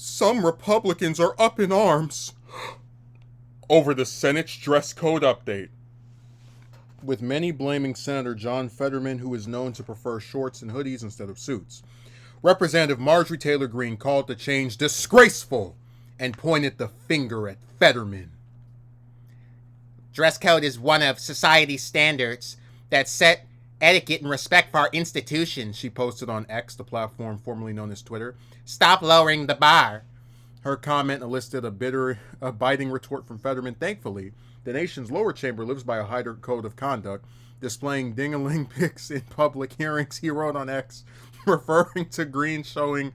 Some Republicans are up in arms over the Senate's dress code update, with many blaming Senator John Fetterman, who is known to prefer shorts and hoodies instead of suits. Representative Marjorie Taylor Greene called the change disgraceful and pointed the finger at Fetterman. Dress code is one of society's standards that set etiquette and respect for our institutions, she posted on X, the platform formerly known as Twitter. Stop lowering the bar. Her comment elicited a biting retort from Fetterman. Thankfully, the nation's lower chamber lives by a higher code of conduct, displaying ding-a-ling pics in public hearings, he wrote on X, referring to Greene showing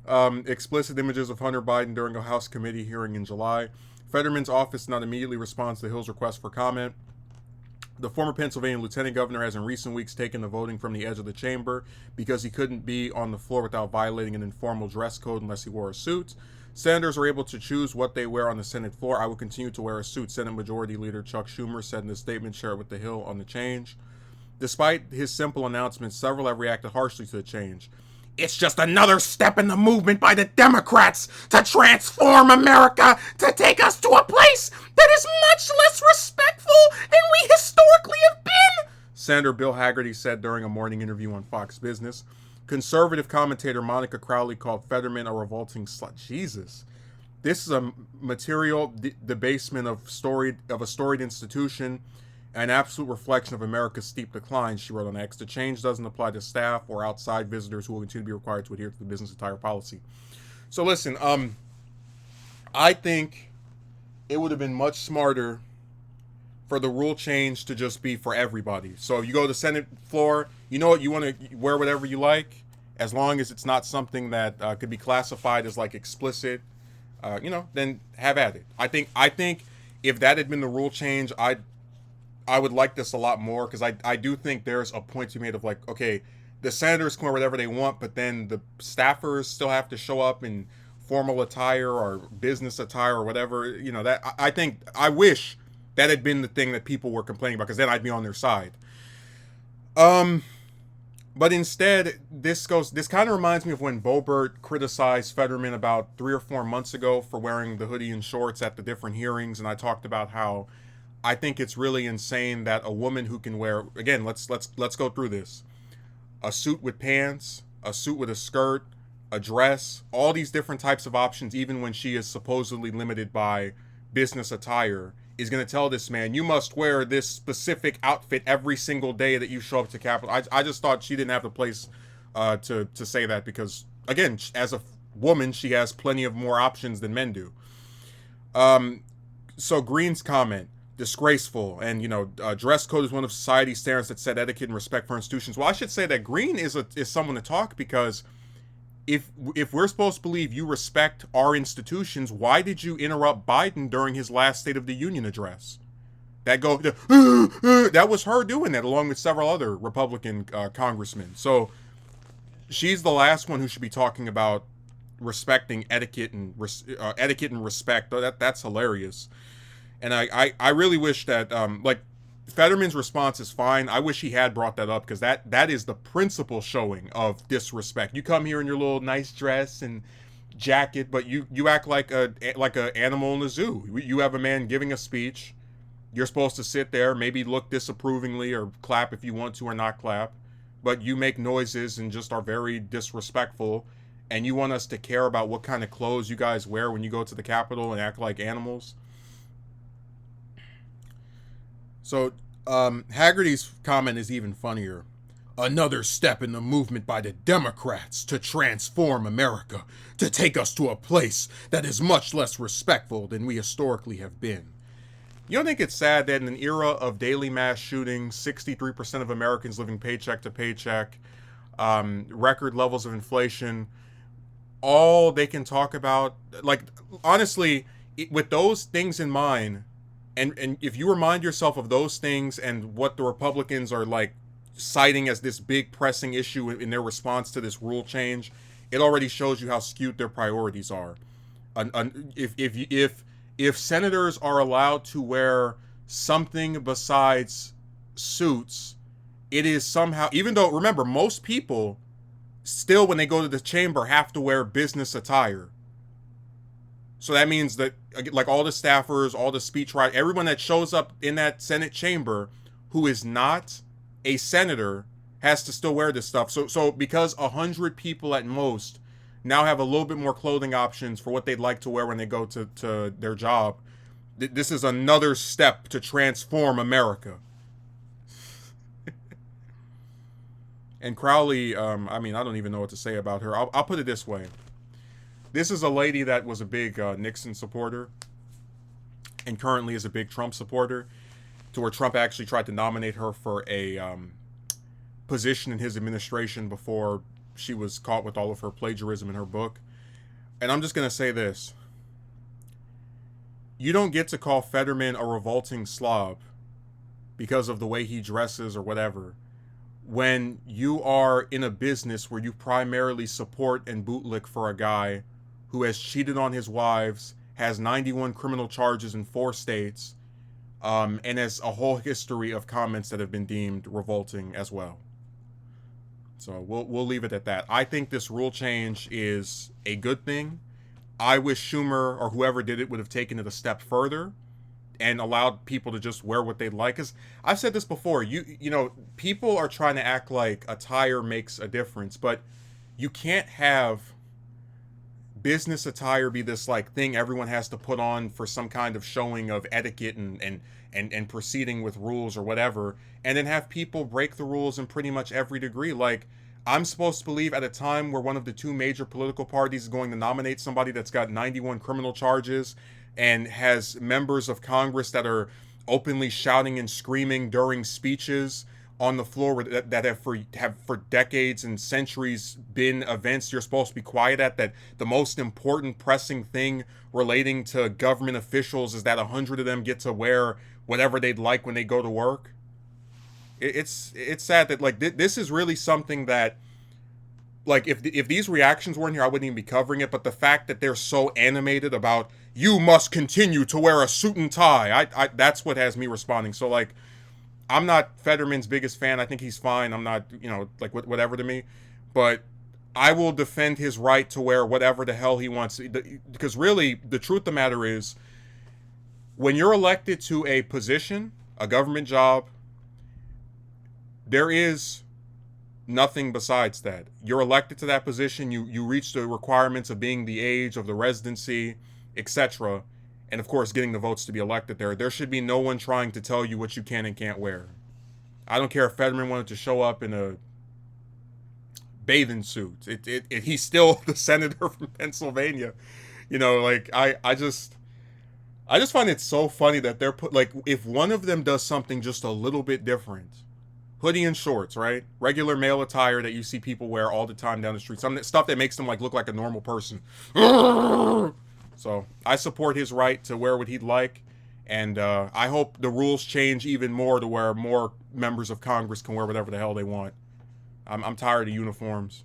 explicit images of Hunter Biden during a House committee hearing in July. Fetterman's office did not immediately respond to the Hill's request for comment. The former Pennsylvania lieutenant governor has in recent weeks taken the voting from the edge of the chamber because he couldn't be on the floor without violating an informal dress code unless he wore a suit. Senators are able to choose what they wear on the Senate floor. I will continue to wear a suit, Senate Majority Leader Chuck Schumer said in a statement shared with the Hill on the change. Despite his simple announcement, several have reacted harshly to the change. It's just another step in the movement by the Democrats to transform America, to take us to a place that is much less respectful than we historically have been, Senator Bill Hagerty said during a morning interview on Fox Business. Conservative commentator Monica Crowley called Fetterman a revolting slut. Jesus. This is a material debasement of a storied institution, an absolute reflection of America's steep decline, she wrote on X. The change doesn't apply to staff or outside visitors who will continue to be required to adhere to the business attire policy. So listen, I think it would have been much smarter for the rule change to just be for everybody. So if you go to the Senate floor, you know what, you want to wear whatever you like, as long as it's not something that could be classified as like explicit, then have at it. I think if that had been the rule change, I would like this a lot more, because I do think there's a point to be made of like, okay, the senators can wear whatever they want, but then the staffers still have to show up in formal attire or business attire or whatever. That I wish that had been the thing that people were complaining about, because then I'd be on their side. But instead, this kind of reminds me of when Boebert criticized Fetterman about 3 or 4 months ago for wearing the hoodie and shorts at the different hearings, and I talked about how I think it's really insane that a woman who can wear, again, let's go through this, a suit with pants, a suit with a skirt, a dress, all these different types of options, even when she is supposedly limited by business attire, is going to tell this man, you must wear this specific outfit every single day that you show up to Capitol. I just thought she didn't have the place to say that, because, again, as a woman, she has plenty of more options than men do. So Greene's comment, disgraceful, and dress code is one of society's standards that set etiquette and respect for institutions. Well, I should say that Greene is someone to talk, because if we're supposed to believe you respect our institutions, why did you interrupt Biden during his last State of the Union address? That was her doing that, along with several other Republican congressmen. So she's the last one who should be talking about respecting etiquette and respect. That's hilarious. And I really wish that, Fetterman's response is fine. I wish he had brought that up, because that is the principal showing of disrespect. You come here in your little nice dress and jacket, but you act like a animal in a zoo. You have a man giving a speech. You're supposed to sit there, maybe look disapprovingly or clap if you want to or not clap, but you make noises and just are very disrespectful. And you want us to care about what kind of clothes you guys wear when you go to the Capitol and act like animals? So Haggerty's comment is even funnier. Another step in the movement by the Democrats to transform America, to take us to a place that is much less respectful than we historically have been. You don't think it's sad that in an era of daily mass shootings, 63% of Americans living paycheck to paycheck, record levels of inflation, all they can talk about, honestly, with those things in mind, and if you remind yourself of those things and what the Republicans are citing as this big pressing issue in their response to this rule change, it already shows you how skewed their priorities are. If senators are allowed to wear something besides suits, it is somehow, even though, remember, most people still, when they go to the chamber, have to wear business attire. So that means that like all the staffers, all the speechwriters, everyone that shows up in that Senate chamber who is not a senator has to still wear this stuff. So because 100 people at most now have a little bit more clothing options for what they'd like to wear when they go to their job, this is another step to transform America. And Crowley, I mean, I don't even know what to say about her. I'll put it this way. This is a lady that was a big Nixon supporter and currently is a big Trump supporter, to where Trump actually tried to nominate her for a position in his administration before she was caught with all of her plagiarism in her book. And I'm just going to say this. You don't get to call Fetterman a revolting slob because of the way he dresses or whatever, when you are in a business where you primarily support and bootlick for a guy who has cheated on his wives, has 91 criminal charges in 4 states, and has a whole history of comments that have been deemed revolting as well. So we'll leave it at that. I think this rule change is a good thing. I wish Schumer or whoever did it would have taken it a step further and allowed people to just wear what they like. Because I've said this before, you know, people are trying to act like attire makes a difference, but you can't have business attire be this like thing everyone has to put on for some kind of showing of etiquette and proceeding with rules or whatever, and then have people break the rules in pretty much every degree. Like, I'm supposed to believe at a time where one of the 2 major political parties is going to nominate somebody that's got 91 criminal charges and has members of Congress that are openly shouting and screaming during speeches on the floor that have for decades and centuries been events you're supposed to be quiet at, that the most important pressing thing relating to government officials is that 100 of them get to wear whatever they'd like when they go to work. It's sad that like this is really something that, like, if these reactions weren't here, I wouldn't even be covering it. But the fact that they're so animated about you must continue to wear a suit and tie, I that's what has me responding. So like, I'm not Fetterman's biggest fan. I think he's fine. I'm not, you know, like whatever to me, but I will defend his right to wear whatever the hell he wants. Because really, the truth of the matter is, when you're elected to a position, a government job, there is nothing besides that. You're elected to that position. You reach the requirements of being the age of the residency, etc., and of course getting the votes to be elected there. There should be no one trying to tell you what you can and can't wear. I don't care if Fetterman wanted to show up in a bathing suit. He's still the senator from Pennsylvania. You know, like I just find it so funny that they're like, if one of them does something just a little bit different, hoodie and shorts, right? Regular male attire that you see people wear all the time down the street. Some stuff that makes them like look like a normal person. So I support his right to wear what he'd like, and I hope the rules change even more to where more members of Congress can wear whatever the hell they want. I'm tired of uniforms.